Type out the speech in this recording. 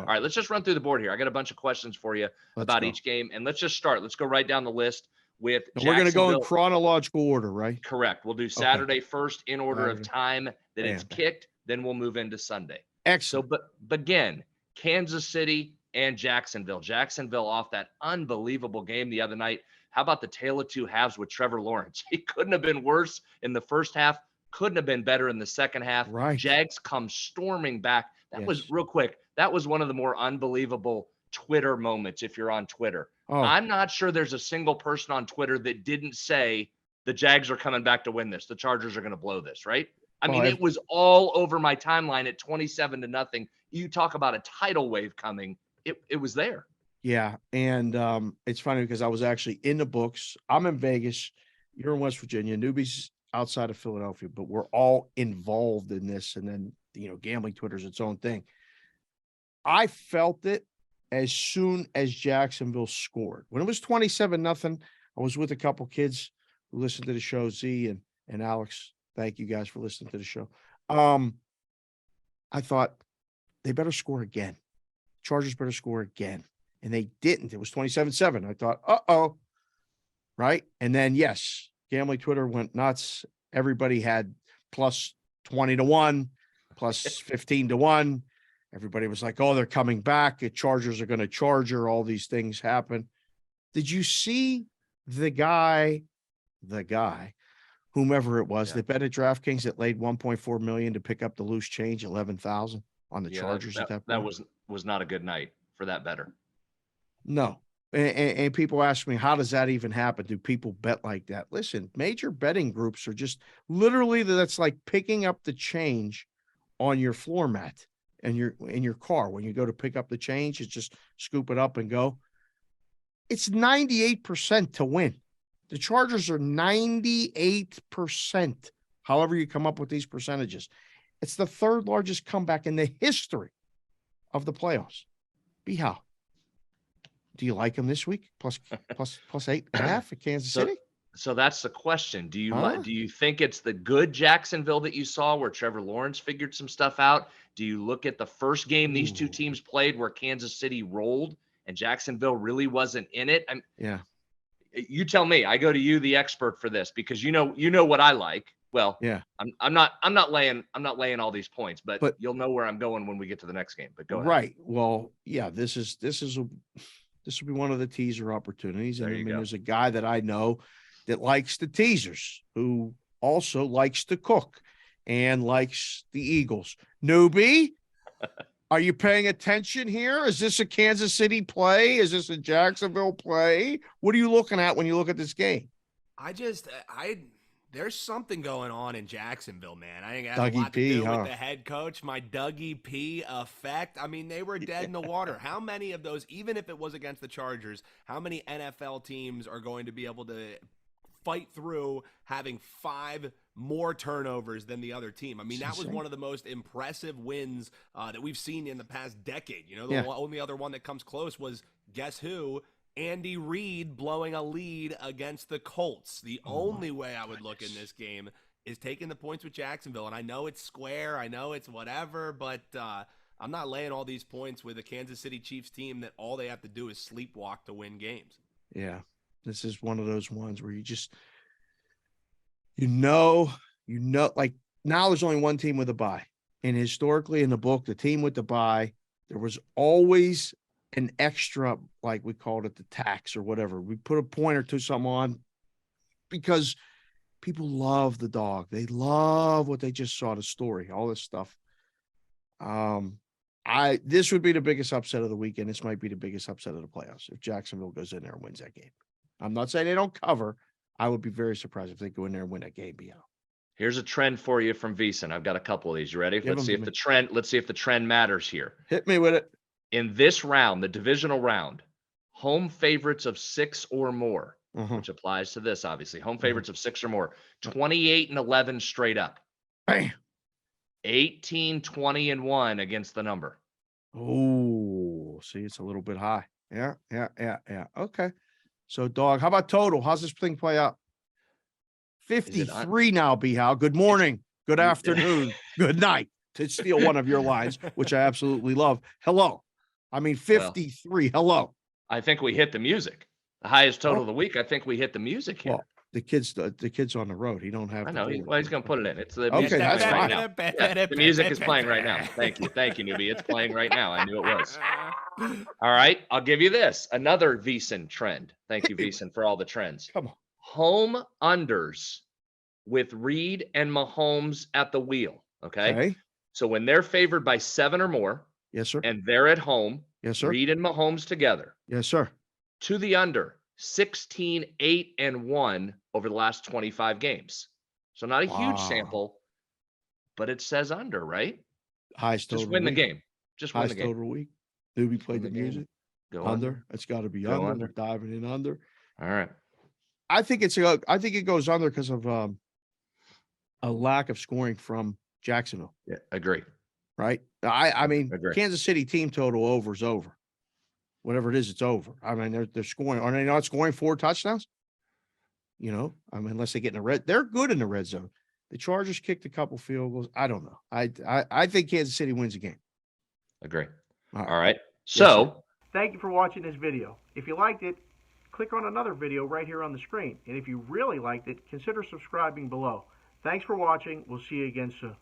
All right, let's just run through the board here. I got a bunch of questions for you about each game, and let's just start. Let's go right down the list with Now, we're going to go in Jacksonville. chronological order, right? Correct. We'll do Saturday first in order of Saturday. time that it's Bam. kicked. Then we'll move into Sunday. Excellent. So, but again, Kansas City and Jacksonville. Jacksonville off that unbelievable game the other night. How about the tale of two halves with Trevor Lawrence? He couldn't have been worse in the first half. Couldn't have been better in the second half. Right. Jags come storming back. That Yes. was real quick. That was one of the more unbelievable Twitter moments if you're on Twitter. Oh. I'm not sure there's a single person on Twitter that didn't say the Jags are coming back to win this. The Chargers are going to blow this, right? I mean, it was all over my timeline at 27-0. You talk about a tidal wave coming. It was there. Yeah. And it's funny because I was actually in the books. I'm in Vegas. You're in West Virginia. Newbie's outside of Philadelphia, but we're all involved in this. And then, gambling Twitter's its own thing. I felt it as soon as Jacksonville scored. When it was 27-0, I was with a couple kids who listened to the show, Z and Alex. Thank you guys for listening to the show. I thought they better score again. Chargers better score again. And they didn't. It was 27-7. I thought, uh-oh. Right? And then, yes, gambling Twitter went nuts. Everybody had plus 20-1, plus 15-1. Everybody was like, oh, they're coming back. The Chargers are going to Charger. All these things happen. Did you see the guy, whomever it was, that bet at DraftKings that laid $1.4 million to pick up the loose change, 11,000 on the Chargers at that point? That was not a good night for that bettor. No. And people ask me, how does that even happen? Do people bet like that? Listen, major betting groups are just literally, that's like picking up the change on your floor mat and in your car. When you go to pick up the change, it's just scoop it up and go. It's 98% to win. The Chargers are 98%. However you come up with these percentages. It's the third largest comeback in the history of the playoffs. B-How. Do you like them this week? Plus 8.5 at Kansas City? So that's the question. Do you think it's the good Jacksonville that you saw where Trevor Lawrence figured some stuff out? Do you look at the first game these two teams played where Kansas City rolled and Jacksonville really wasn't in it? Yeah. You tell me. I go to you, the expert for this, because you know what I like. Well, yeah. I'm not laying all these points, but you'll know where I'm going when we get to the next game. But go ahead. Right. Well, yeah, this will be one of the teaser opportunities. And there's a guy that I know that likes the teasers, who also likes to cook and likes the Eagles. Newbie, are you paying attention here? Is this a Kansas City play? Is this a Jacksonville play? What are you looking at when you look at this game? There's something going on in Jacksonville, man. I think it has a lot to do with the head coach, my Dougie P effect. I mean, they were dead in the water. How many of those, even if it was against the Chargers, how many NFL teams are going to be able to fight through having 5 more turnovers than the other team? I mean, that was one of the most impressive wins that we've seen in the past decade. The only other one that comes close was, guess who? Andy Reid blowing a lead against the Colts. The only way I would look in this game is taking the points with Jacksonville. And I know it's square. I know it's whatever, but I'm not laying all these points with a Kansas City Chiefs team that all they have to do is sleepwalk to win games. Yeah. This is one of those ones where you just, like now there's only one team with a bye. And historically in the book, the team with the bye, there was always an extra, like we called it the tax or whatever. We put a point or two something on because people love the dog. They love what they just saw, the story, all this stuff. This would be the biggest upset of the weekend. This might be the biggest upset of the playoffs if Jacksonville goes in there and wins that game. I'm not saying they don't cover. I would be very surprised if they go in there and win that game. Here's a trend for you from VSiN. I've got a couple of these. You ready? Let's see if the trend matters here. Hit me with it. In this round, the divisional round, home favorites of 6 or more, which applies to this, obviously. Home favorites of 6 or more, 28-11 straight up. Bam. 18-20-1 against the number. Oh, see, it's a little bit high. Yeah. Okay. So, dog, how about total? How's this thing play out? 53 now, B-How. Good morning. Good afternoon. Good night. To steal one of your lines, which I absolutely love. Hello. I mean, 53. Well, hello. I think we hit the music. The highest total of the week. I think we hit the music here. Well, the kid's on the road. He don't have. I know. He's going to put it in. It's the okay. That's fine. Right yeah, the music is playing right now. Thank you, newbie. It's playing right now. I knew it was. All right. I'll give you this. Another VSiN trend. Thank you, VSiN, for all the trends. Come on. Home unders with Reed and Mahomes at the wheel. Okay. So when they're favored by 7 or more. Yes, sir. And they're at home. Yes, sir. Reed and Mahomes together. Yes, sir. To the under 16, 8, and 1 over the last 25 games. So not a huge sample, but it says under, right? Highest total. Just win the game. Just win the game. Total week. Newbie played the music. Go under. It's got to be under. Diving in under. All right. I think it goes under because of a lack of scoring from Jacksonville. Yeah, agree. Right. I mean, Kansas City team total over is over. Whatever it is, it's over. I mean, they're scoring. Are they not scoring 4 touchdowns? You know, I mean, unless they get in the red, they're good in the red zone. The Chargers kicked a couple field goals. I don't know. I think Kansas City wins the game. Agree. All right. So thank you for watching this video. If you liked it, click on another video right here on the screen. And if you really liked it, consider subscribing below. Thanks for watching. We'll see you again soon.